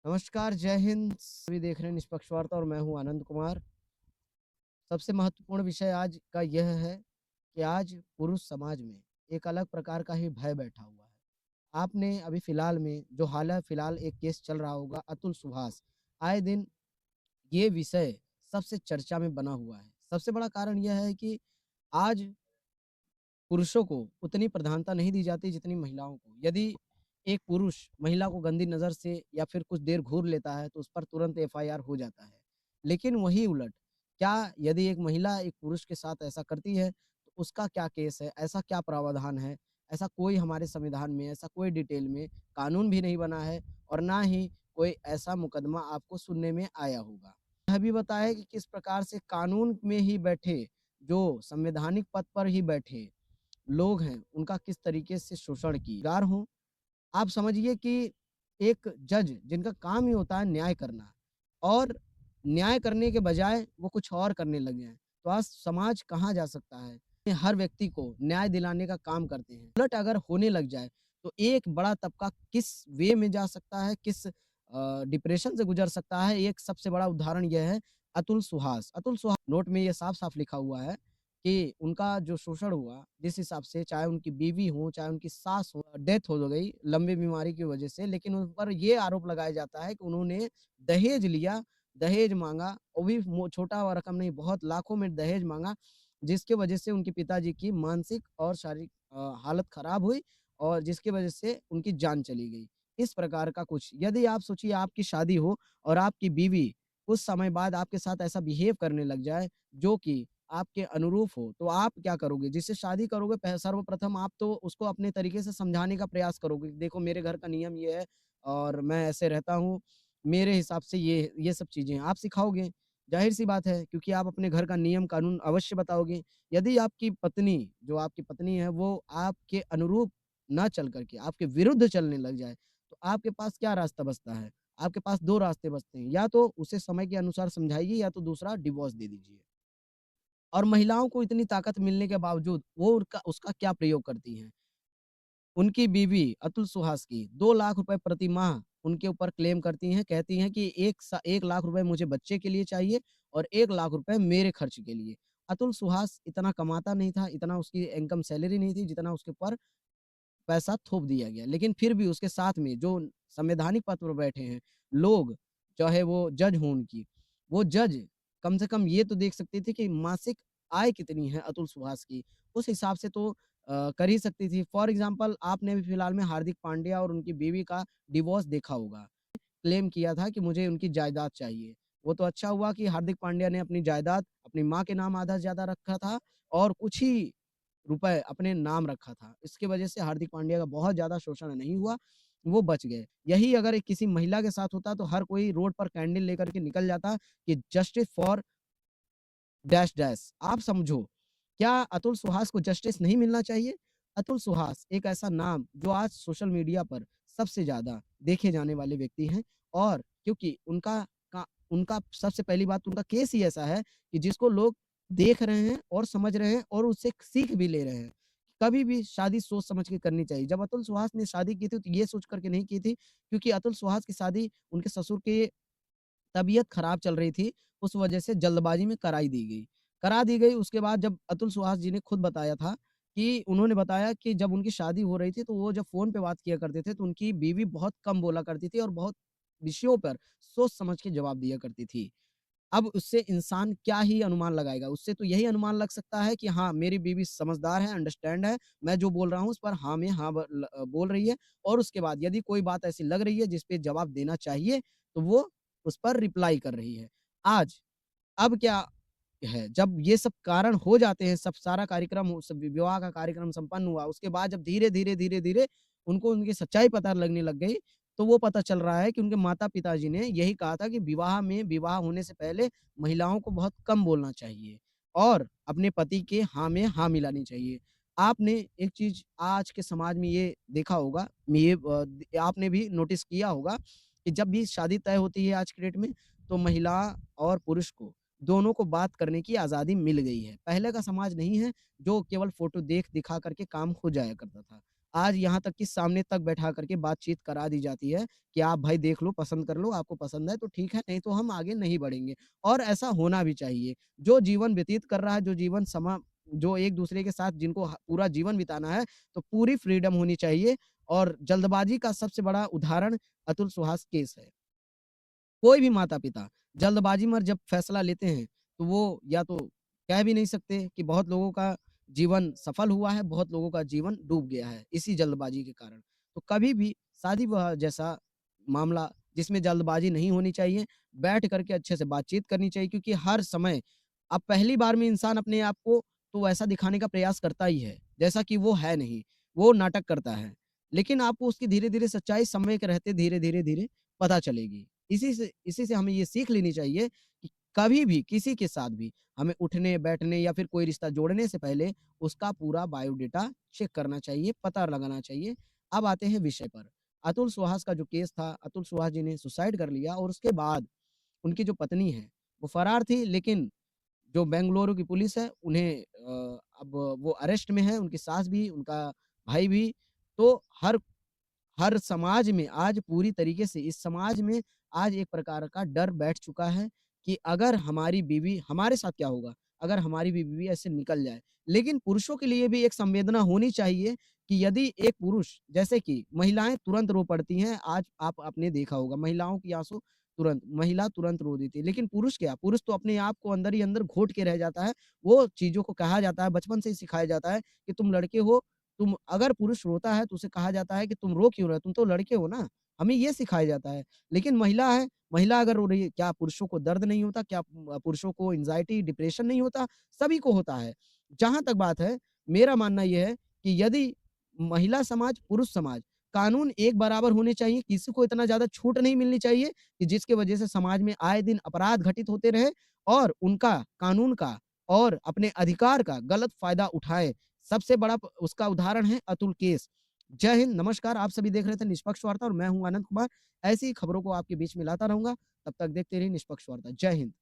नमस्कार, जय हिंद। सभी देख रहे हैं निष्पक्ष वार्ता और मैं हूँ आनंद कुमार। सबसे महत्वपूर्ण विषय आज का यह है कि आज पुरुष समाज में एक अलग प्रकार का ही भय बैठा हुआ है। आपने अभी फ़िलहाल में जो हाल-फिलहाल एक केस चल रहा होगा अतुल सुभाष, आए दिन ये विषय सबसे चर्चा में बना हुआ है। सबसे बड़ा कारण यह है कि आज पुरुषों को उतनी प्रधानता नहीं दी जाती जितनी महिलाओं को। यदि एक पुरुष महिला को गंदी नज़र से या फिर कुछ देर घूर लेता है तो उस पर तुरंत एफआईआर हो जाता है। लेकिन वहीं उलट क्या यदि एक महिला एक पुरुष के साथ ऐसा करती है तो उसका क्या केस है? ऐसा क्या प्रावधान है? ऐसा कोई हमारे संविधान में ऐसा कोई डिटेल में कानून भी नहीं बना है और ना ही कोई ऐसा मुकदमा आपको सुनने में आया होगा। यह भी बताएँ कि किस प्रकार से कानून में ही बैठे, जो संवैधानिक पद पर ही बैठे लोग हैं, उनका किस तरीके से शोषण की कार हों। आप समझिए कि एक जज जिनका काम ही होता है न्याय करना और न्याय करने के बजाय वो कुछ और करने लगे हैं, तो आज समाज कहाँ जा सकता है? ये हर व्यक्ति को न्याय दिलाने का काम करते हैं। उलट अगर होने लग जाए, तो एक बड़ा तबका किस वे में जा सकता है, किस डिप्रेशन से गुज़र सकता है, एक सबसे बड़ा उदाहरण यह है अतुल सुहास। अतुल सुहा नोट में ये साफ-साफ लिखा हुआ है कि उनका जो शोषण हुआ, जिस हिसाब से चाहे उनकी बीवी हो, चाहे उनकी सास हो, डेथ हो गई लंबी बीमारी की वजह से, लेकिन उन पर ये आरोप लगाया जाता है कि उन्होंने दहेज लिया, दहेज माँगा, वो भी छोटा रकम नहीं, बहुत लाखों में दहेज माँगा, जिसकी वजह से उनके पिताजी की मानसिक और शारीरिक हालत खराब हुई और जिसकी वजह से उनकी जान चली गई। इस प्रकार का कुछ यदि आप सोचिए आपकी शादी हो और आपकी बीवी कुछ समय बाद आपके साथ ऐसा बिहेव करने लग जाए, जो कि आपके अनुरूप हो, तो आप क्या करोगे? जिससे शादी करोगे सर्वप्रथम आप तो उसको अपने तरीके से समझाने का प्रयास करोगे, कि देखो मेरे घर का नियम ये है और मैं ऐसे रहता हूँ, मेरे हिसाब से ये सब चीज़ें आप सिखाओगे। ज़ाहिर-सी बात है क्योंकि आप अपने घर का नियम कानून अवश्य बताओगे। यदि आपकी पत्नी, जो आपकी पत्नी है, वो आपके अनुरूप ना चल कर के आपके विरुद्ध चलने लग जाए, तो आपके पास क्या रास्ता बचता है? आपके पास 2 रास्ते बचते हैं, या तो उसे समय के अनुसार समझाइए या तो दूसरा डिवोर्स दे दीजिए। और महिलाओं को इतनी ताकत मिलने के बावजूद वो उनका उसका क्या प्रयोग करती हैं? उनकी बीवी अतुल सुहास की 2 लाख रुपए प्रति माह उनके ऊपर क्लेम करती हैं, कहती हैं कि 1 लाख रुपए मुझे बच्चे के लिए चाहिए और 1 लाख रुपए मेरे खर्च के लिए। अतुल सुहास इतना कमाता नहीं था, इतना उसकी इनकम सैलरी नहीं थी, जितना उसके ऊपर पैसा थोप दिया गया। लेकिन फिर भी उसके साथ में जो संवैधानिक पद पर बैठे हैं लोग, चाहे वो जज हों उनकी, वो जज कम से कम ये तो देख सकती थी कि मासिक आय कितनी है अतुल सुहास की। उस हिसाब से तो कर ही सकती थी। फॉर एग्ज़ाम्पल आपने अभी फिलहाल में हार्दिक पांड्या और उनकी बीवी का डिवोर्स देखा होगा। क्लेम किया था कि मुझे उनकी जायदाद चाहिए। वो तो अच्छा हुआ कि हार्दिक पांड्या ने अपनी जायदाद अपनी माँ के नाम आधा से ज़्यादा रखा था और कुछ ही रुपए अपने नाम रखा था। इसकी वजह से हार्दिक पांड्या का बहुत ज़्यादा शोषण नहीं हुआ, वो बच गए। यही अगर किसी महिला के साथ होता तो हर कोई रोड पर कैंडल लेकर के निकल जाता कि जस्टिस फॉर डैश डैश। आप समझो, क्या अतुल सुहास को जस्टिस नहीं मिलना चाहिए? अतुल सुहास एक ऐसा नाम जो आज सोशल मीडिया पर सबसे ज़्यादा देखे जाने वाले व्यक्ति हैं और क्योंकि उनका सबसे पहली बात उनका केस ही ऐसा है कि जिसको लोग देख रहे हैं और समझ रहे हैं और उससे सीख भी ले रहे हैं। कभी भी शादी सोच समझ के करनी चाहिए। जब अतुल सुहास ने शादी की थी तो ये सोच कर के नहीं की थी क्योंकि अतुल सुहास की शादी उनके ससुर के तबीयत खराब चल रही थी, उस वजह से जल्दबाज़ी में करा दी गई। करा दी गई उसके बाद जब अतुल सुहास जी ने खुद बताया था कि उन्होंने बताया कि जब उनकी शादी हो रही थी, तो वो जब फ़ोन पे बात किया करते थे, तो उनकी बीवी बहुत कम बोला करती थी और बहुत विषयों पर सोच समझ के जवाब दिया करती थी। अब उससे इंसान क्या ही अनुमान लगाएगा? उससे तो यही अनुमान लग सकता है कि हाँ, मेरी बीवी समझदार है, अंडरस्टैंड है, मैं जो बोल रहा हूँ उस पर हाँ में हाँ बोल रही है और उसके बाद यदि कोई बात ऐसी लग रही है जिस पे जवाब देना चाहिए, तो वो उस पर रिप्लाई कर रही है। आज अब क्या है, जब ये सब कारण हो जाते हैं, सब सारा कार्यक्रम हो सब विवाह का कार्यक्रम संपन्न हुआ, उसके बाद जब धीरे-धीरे, धीरे-धीरे उनको उनकी सच्चाई पता लगने लग गई, तो वो पता चल रहा है कि उनके माता-पिता जी ने यही कहा था कि विवाह होने से पहले महिलाओं को बहुत कम बोलना चाहिए और अपने पति के हाँ में हाँ मिलानी चाहिए। आपने एक चीज़ आज के समाज में ये देखा होगा, आपने भी नोटिस किया होगा कि जब भी शादी तय होती है आज की डेट में, तो महिला और पुरुष को दोनों को बात करने की आज़ादी मिल गई है। पहले का समाज नहीं है, जो केवल फ़ोटो देख दिखा कर के काम हो जाया करता था। आज यहाँ तक कि सामने तक बैठा करके बातचीत करा दी जाती है कि आप भाई देख लो, पसंद कर लो, आपको पसंद है तो ठीक है, नहीं तो हम आगे नहीं बढ़ेंगे। और ऐसा होना भी चाहिए। जो जीवन व्यतीत कर रहा है, जो एक-दूसरे के साथ जिनको पूरा जीवन बिताना है, तो पूरी फ्रीडम होनी चाहिए और जल्दबाज़ी का सबसे बड़ा उदाहरण अतुल सुहास केस है। कोई भी माता-पिता जल्दबाजी में जब फैसला लेते हैं, तो वो या तो कह भी नहीं सकते कि बहुत लोगों का जीवन सफल हुआ है, बहुत लोगों का जीवन डूब गया है, इसी जल्दबाजी के कारण। तो कभी भी शादी-विवाह जैसा मामला जिसमें जल्दबाजी नहीं होनी चाहिए, बैठ कर के अच्छे से बातचीत करनी चाहिए क्योंकि हर समय अब पहली बार में इंसान अपने आप को तो वैसा दिखाने का प्रयास करता ही है, जैसा कि वो है नहीं, वो नाटक करता है। लेकिन आपको उसकी धीरे-धीरे सच्चाई समय के रहते धीरे-धीरे पता चलेगी। इसी से हमें ये सीख लेनी चाहिए कि कभी भी किसी के साथ भी हमें उठने, बैठने या फिर कोई रिश्ता जोड़ने से पहले उसका पूरा बायोडाटा चेक करना चाहिए, पता लगाना चाहिए। अब आते हैं विषय पर। अतुल सुहास का जो केस था, अतुल सुहास जी ने सुसाइड कर लिया और उसके बाद उनकी जो पत्नी है, वो फरार थी लेकिन जो बेंगलुरु की पुलिस है उन्हें अब वो अरेस्ट में है, उनकी सास भी, उनका भाई भी। तो हर समाज में आज पूरी तरीके से इस समाज में आज एक प्रकार का डर बैठ चुका है कि अगर हमारी बीवी हमारे साथ क्या होगा? अगर हमारी भी बीवी ऐसे निकल जाए। लेकिन पुरुषों के लिए भी एक संवेदना होनी चाहिए कि यदि एक पुरुष जैसे कि महिलाएँ तुरंत रो पड़ती हैं, आज आप आपने देखा होगा महिलाओं की आँसू महिला तुरंत रो देती है। लेकिन पुरुष क्या? पुरुष तो अपने आप को अंदर ही अंदर घोट के रह जाता है। वो चीज़ों को कहा जाता है, बचपन से ही सिखाया जाता है कि तुम लड़के हो, तुम अगर पुरुष रोता है तो उसे कहा जाता है कि तुम रो क्यों रहे हो? तुम तो लड़के हो ना। हमें ये सिखाया जाता है। लेकिन महिला है, महिला अगर रो रही है, क्या पुरुषों को दर्द नहीं होता? क्या पुरुषों को एंग्ज़ायटी, डिप्रेशन नहीं होता? सभी को होता है। जहाँ तक बात है, मेरा मानना ये है कि यदि महिला समाज, पुरुष समाज, कानून एक बराबर होने चाहिए, किसी को इतना ज़्यादा छूट नहीं मिलनी चाहिए कि जिसकी वजह से समाज में आए दिन अपराध घटित होते रहे और उनका कानून का और अपने अधिकार का गलत फ़ायदा उठाएँ। सबसे बड़ा प उसका उदाहरण है अतुल केस। जय हिंद, नमस्कार। आप सभी देख रहे थे निष्पक्ष वार्ता और मैं हूँ आनंद कुमार। ऐसी ही खबरों को आपके बीच में लाता रहूँगा। तब तक देखते रहिए निष्पक्ष वार्ता। जय हिंद।